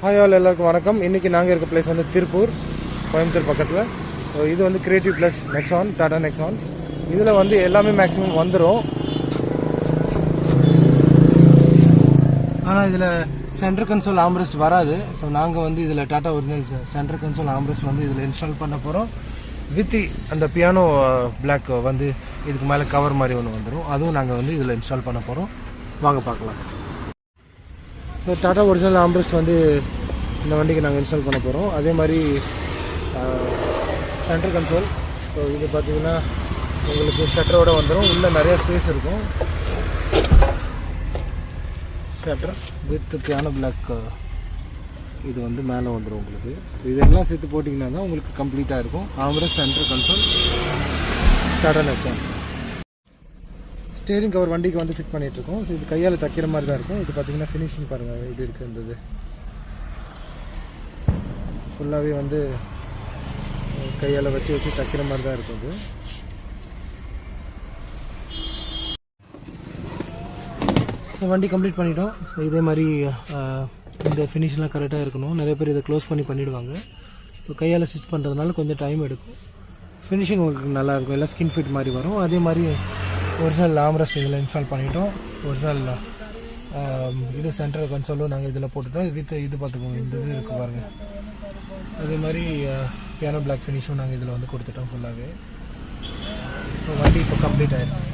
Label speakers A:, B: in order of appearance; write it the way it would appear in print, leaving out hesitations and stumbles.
A: Hi all, எல்லாருக்கும் வணக்கம். இன்றைக்கி நாங்கள் இருக்க பிளேஸ் வந்து திருப்பூர், கோயம்புத்தூர் பக்கத்தில். இது வந்து creative plus Nexon, Tata Nexon. இதில் வந்து எல்லாமே மேக்ஸிமம் வந்துடும். ஆனால் இதில் சென்டர் கன்சோல் ஆம்ரெஸ்ட் வராது. ஸோ நாங்கள் வந்து இதில் Tata original centre console armrest வந்து இதில் இன்ஸ்டால் பண்ண போகிறோம். வித் அந்த பியானோ பிளாக் வந்து இதுக்கு மேலே கவர் மாதிரி ஒன்று வந்துடும். அதுவும் நாங்கள் வந்து இதில் இன்ஸ்டால் பண்ண போகிறோம். வாங்க பார்க்கலாம். ஸோ டாடா ஒரிஜினல் ஆம்ரெஸ்ட் வந்து இந்த வண்டிக்கு நாங்கள் இன்ஸ்டால் பண்ண போகிறோம். அதே மாதிரி சென்டர் கன்சோல். ஸோ இது பார்த்திங்கன்னா உங்களுக்கு ஷட்டரோடு வந்துடும். உள்ளே நிறையா ஸ்பேஸ் இருக்கும். ஷட்டர் வித் பியானோ பிளாக் இது வந்து மேலே வந்துடும் உங்களுக்கு. ஸோ இதெல்லாம் சேர்த்து போட்டிங்கன்னா தான் உங்களுக்கு கம்ப்ளீட்டாக இருக்கும். Armrest, centre console, Tata Nexon. Steering cover வண்டிக்கு வந்து ஃபிட் பண்ணிகிட்ருக்கோம். ஸோ இது கையால் தைக்கிற மாதிரி தான் இருக்கும். இது பார்த்திங்கன்னா ஃபினிஷிங் பாருங்கள் எப்படி இருக்குது. இந்த ஃபுல்லாகவே வந்து கையால் வச்சு தைக்கிற மாதிரி தான் இருக்கும். ஸோ வண்டி கம்ப்ளீட் பண்ணிட்டோம். ஸோ இதே மாதிரி இந்த ஃபினிஷ்லாம் கரெக்டாக இருக்கணும். நிறைய பேர் இதை க்ளோஸ் பண்ணிவிடுவாங்க. ஸோ கையால் ஸ்டிச் பண்ணுறதுனால கொஞ்சம் டைம் எடுக்கும். ஃபினிஷிங் உங்களுக்கு நல்லாயிருக்கும். எல்லாம் ஸ்கின் ஃபிட் மாதிரி வரும். அதே மாதிரி ஒரிஜினல் ஆம்ரெஸ்ட் இதில் இன்ஸ்டால் பண்ணிட்டோம். ஒரிஜினல் இது சென்டர் கன்சோலும் நாங்கள் இதில் போட்டுட்டோம். வித் இது பார்த்துக்கோங்க, இந்த இது இருக்குது பாருங்கள். அதே மாதிரி பியானோ பிளாக் ஃபினிஷும் நாங்கள் இதில் வந்து கொடுத்துட்டோம் ஃபுல்லாகவே. வண்டி இப்போ கம்ப்ளீட் ஆகிடுச்சு.